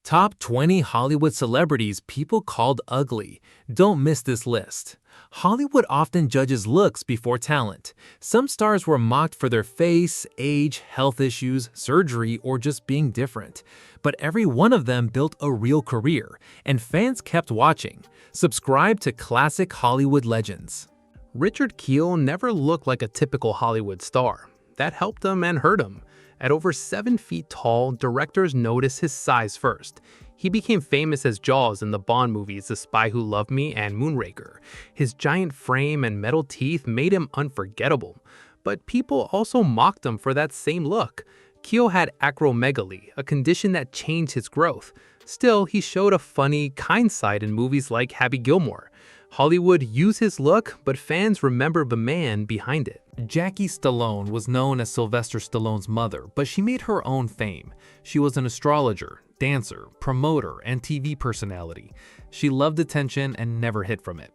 Top 20 Hollywood celebrities people called ugly. Don't miss this list. Hollywood often judges looks before talent. Some stars were mocked for their face, age, health issues, surgery, or just being different. But every one of them built a real career, and fans kept watching. Subscribe to Classic Hollywood Legends. Richard Kiel never looked like a typical Hollywood star. That helped him and hurt him. At over 7 feet tall, directors noticed his size first. He became famous as Jaws in the Bond movies The Spy Who Loved Me and Moonraker. His giant frame and metal teeth made him unforgettable. But people also mocked him for that same look. Kiel had acromegaly, a condition that changed his growth. Still, he showed a funny, kind side in movies like Happy Gilmore. Hollywood used his look, but fans remember the man behind it. Jackie Stallone was known as Sylvester Stallone's mother, but she made her own fame. She was an astrologer, dancer, promoter, and TV personality. She loved attention and never hid from it.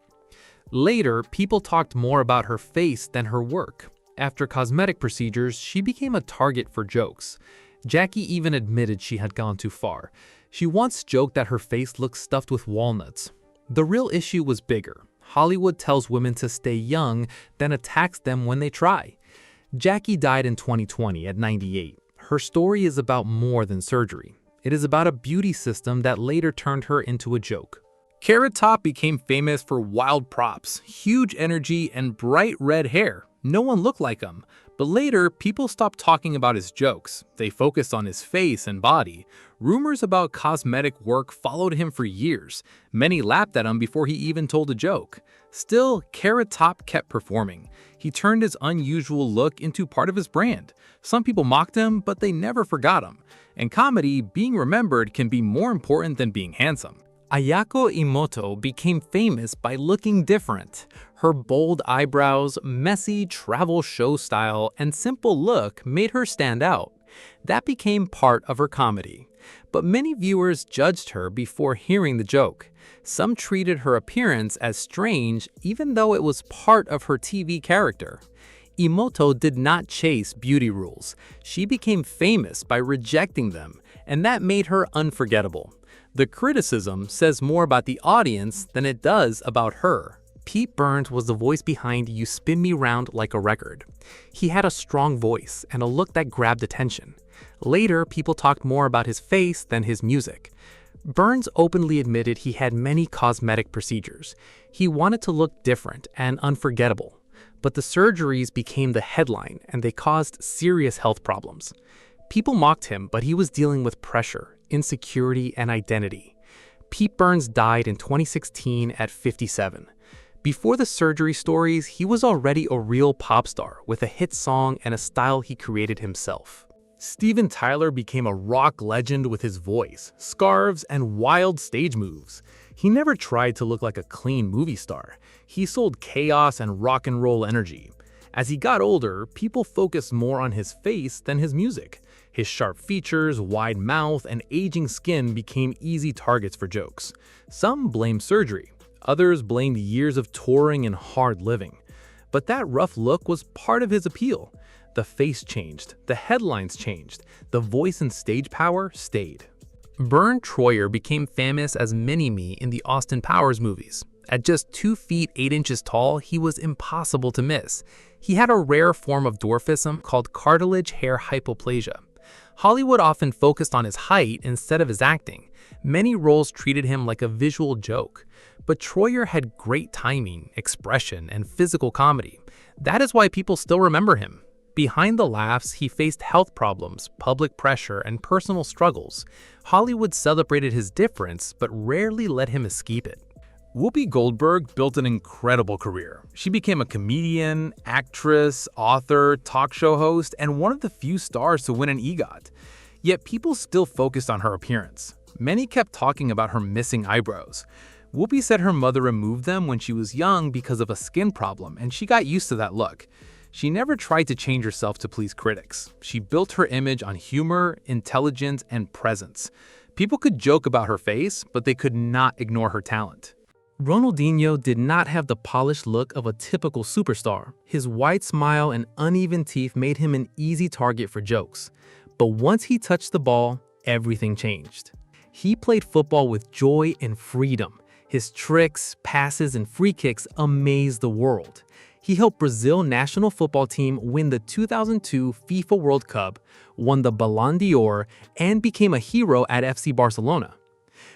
Later, people talked more about her face than her work. After cosmetic procedures, she became a target for jokes. Jackie even admitted she had gone too far. She once joked that her face looked stuffed with walnuts. The real issue was bigger. Hollywood tells women to stay young, then attacks them when they try. Jackie died in 2020 at 98. Her story is about more than surgery. It is about a beauty system that later turned her into a joke. Carrot Top became famous for wild props, huge energy, and bright red hair. No one looked like him. But later, people stopped talking about his jokes. They focused on his face and body. Rumors about cosmetic work followed him for years. Many laughed at him before he even told a joke. Still, Carrot Top kept performing. He turned his unusual look into part of his brand. Some people mocked him, but they never forgot him. In comedy, being remembered can be more important than being handsome. Ayako Imoto became famous by looking different. Her bold eyebrows, messy travel show style, and simple look made her stand out. That became part of her comedy. But many viewers judged her before hearing the joke. Some treated her appearance as strange, even though it was part of her TV character. Imoto did not chase beauty rules. She became famous by rejecting them, and that made her unforgettable. The criticism says more about the audience than it does about her. Pete Burns was the voice behind You Spin Me Round Like a Record. He had a strong voice and a look that grabbed attention. Later, people talked more about his face than his music. Burns openly admitted he had many cosmetic procedures. He wanted to look different and unforgettable. But the surgeries became the headline and they caused serious health problems. People mocked him, but he was dealing with pressure, insecurity, and identity. Pete Burns died in 2016 at 57. Before the surgery stories, he was already a real pop star with a hit song and a style he created himself. Steven Tyler became a rock legend with his voice, scarves, and wild stage moves. He never tried to look like a clean movie star. He sold chaos and rock and roll energy. As he got older, people focused more on his face than his music. His sharp features, wide mouth, and aging skin became easy targets for jokes. Some blamed surgery. Others blamed years of touring and hard living. But that rough look was part of his appeal. The face changed, the headlines changed, the voice and stage power stayed. Vern Troyer became famous as Mini-Me in the Austin Powers movies. At just 2 feet 8 inches tall, he was impossible to miss. He had a rare form of dwarfism called cartilage hair hypoplasia. Hollywood often focused on his height instead of his acting. Many roles treated him like a visual joke. But Troyer had great timing, expression, and physical comedy. That is why people still remember him. Behind the laughs, he faced health problems, public pressure, and personal struggles. Hollywood celebrated his difference, but rarely let him escape it. Whoopi Goldberg built an incredible career. She became a comedian, actress, author, talk show host, and one of the few stars to win an EGOT. Yet people still focused on her appearance. Many kept talking about her missing eyebrows. Whoopi said her mother removed them when she was young because of a skin problem, and she got used to that look. She never tried to change herself to please critics. She built her image on humor, intelligence, and presence. People could joke about her face, but they could not ignore her talent. Ronaldinho did not have the polished look of a typical superstar. His wide smile and uneven teeth made him an easy target for jokes. But once he touched the ball, everything changed. He played football with joy and freedom. His tricks, passes, and free kicks amazed the world. He helped Brazil national football team win the 2002 FIFA World Cup, won the Ballon d'Or, and became a hero at FC Barcelona.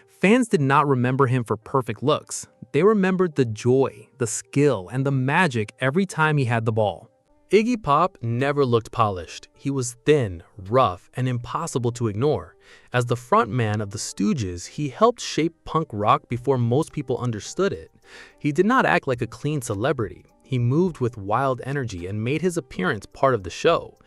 Fans did not remember him for perfect looks. They remembered the joy, the skill, and the magic every time he had the ball. Iggy Pop never looked polished. He was thin, rough, and impossible to ignore. As the frontman of the Stooges, he helped shape punk rock before most people understood it. He did not act like a clean celebrity. He moved with wild energy and made his appearance part of the show.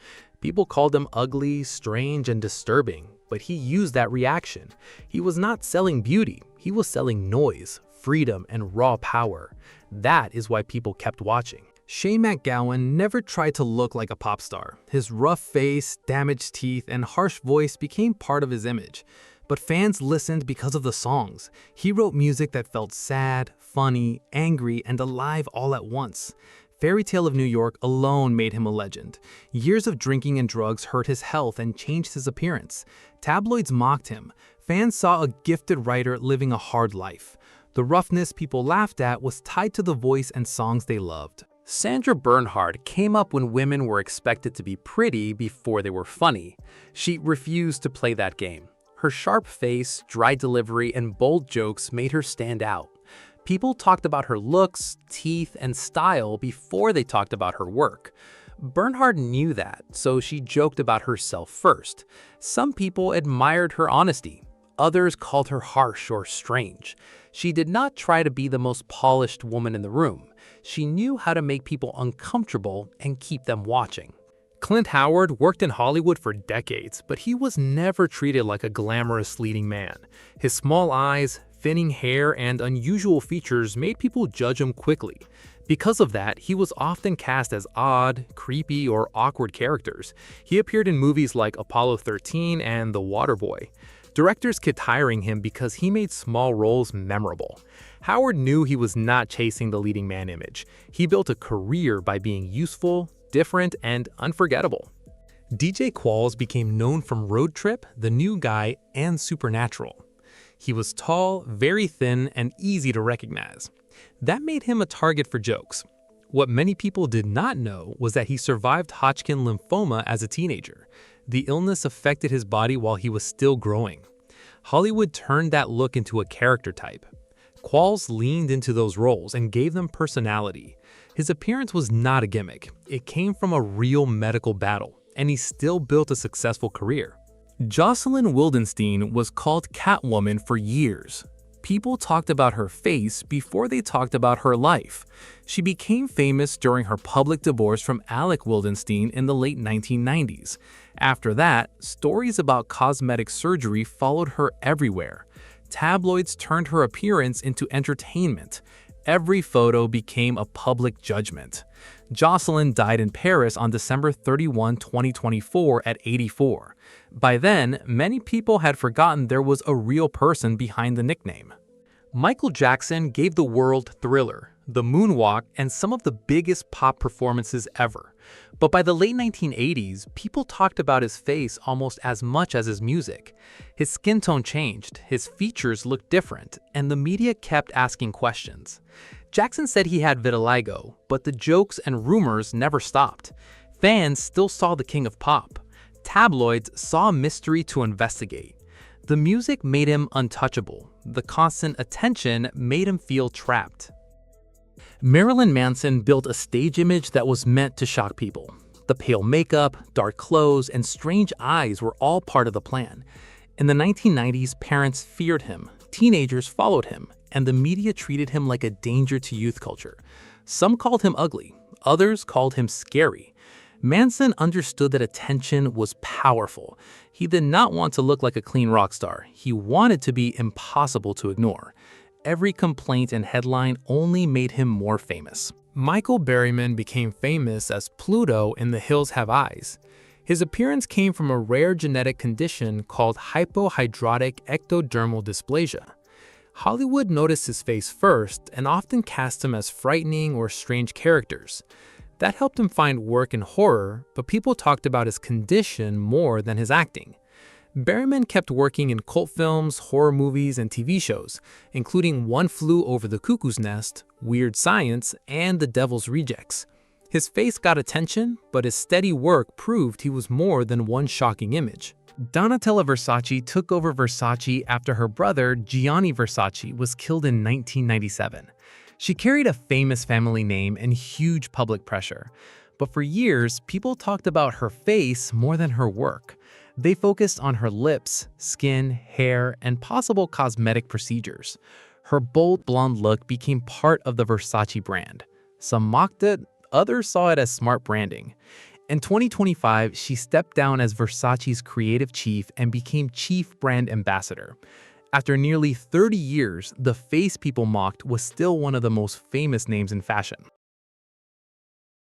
People called him ugly, strange, and disturbing, but he used that reaction. He was not selling beauty, he was selling noise, freedom, and raw power. That is why people kept watching. Shane MacGowan never tried to look like a pop star. His rough face, damaged teeth, and harsh voice became part of his image. But fans listened because of the songs. He wrote music that felt sad, funny, angry, and alive all at once. Fairy Tale of New York alone made him a legend. Years of drinking and drugs hurt his health and changed his appearance. Tabloids mocked him. Fans saw a gifted writer living a hard life. The roughness people laughed at was tied to the voice and songs they loved. Sandra Bernhard came up when women were expected to be pretty before they were funny. She refused to play that game. Her sharp face, dry delivery, and bold jokes made her stand out. People talked about her looks, teeth, and style before they talked about her work. Bernhard knew that, so she joked about herself first. Some people admired her honesty. Others called her harsh or strange. She did not try to be the most polished woman in the room. She knew how to make people uncomfortable and keep them watching. Clint Howard worked in Hollywood for decades, but he was never treated like a glamorous leading man. His small eyes, thinning hair, and unusual features made people judge him quickly. Because of that, he was often cast as odd, creepy, or awkward characters. He appeared in movies like Apollo 13 and The Waterboy. Directors kept hiring him because he made small roles memorable. Howard knew he was not chasing the leading man image. He built a career by being useful, different, and unforgettable. DJ Qualls became known from Road Trip, The New Guy, and Supernatural. He was tall, very thin, and easy to recognize. That made him a target for jokes. What many people did not know was that he survived Hodgkin lymphoma as a teenager. The illness affected his body while he was still growing. Hollywood turned that look into a character type. Qualls leaned into those roles and gave them personality. His appearance was not a gimmick. It came from a real medical battle, and he still built a successful career. Jocelyn Wildenstein was called Catwoman for years. People talked about her face before they talked about her life. She became famous during her public divorce from Alec Wildenstein in the late 1990s. After that, stories about cosmetic surgery followed her everywhere. Tabloids turned her appearance into entertainment. Every photo became a public judgment. Jocelyn died in Paris on December 31, 2024 at 84. By then, many people had forgotten there was a real person behind the nickname. Michael Jackson gave the world Thriller, the Moonwalk, and some of the biggest pop performances ever. But by the late 1980s, people talked about his face almost as much as his music. His skin tone changed, his features looked different, and the media kept asking questions. Jackson said he had vitiligo, but the jokes and rumors never stopped. Fans still saw the king of pop. Tabloids saw a mystery to investigate. The music made him untouchable. The constant attention made him feel trapped. Marilyn Manson built a stage image that was meant to shock people. The pale makeup, dark clothes, and strange eyes were all part of the plan. In the 1990s, parents feared him, teenagers followed him, and the media treated him like a danger to youth culture. Some called him ugly, others called him scary. Manson understood that attention was powerful. He did not want to look like a clean rock star. He wanted to be impossible to ignore. Every complaint and headline only made him more famous. Michael Berryman became famous as Pluto in The Hills Have Eyes. His appearance came from a rare genetic condition called hypohidrotic ectodermal dysplasia. Hollywood noticed his face first and often cast him as frightening or strange characters. That helped him find work in horror, but people talked about his condition more than his acting. Berryman kept working in cult films, horror movies, and TV shows, including One Flew Over the Cuckoo's Nest, Weird Science, and The Devil's Rejects. His face got attention, but his steady work proved he was more than one shocking image. Donatella Versace took over Versace after her brother, Gianni Versace, was killed in 1997. She carried a famous family name and huge public pressure. But for years, people talked about her face more than her work. They focused on her lips, skin, hair, and possible cosmetic procedures. Her bold blonde look became part of the Versace brand. Some mocked it, others saw it as smart branding. In 2025, she stepped down as Versace's creative chief and became chief brand ambassador. After nearly 30 years, the face people mocked was still one of the most famous names in fashion.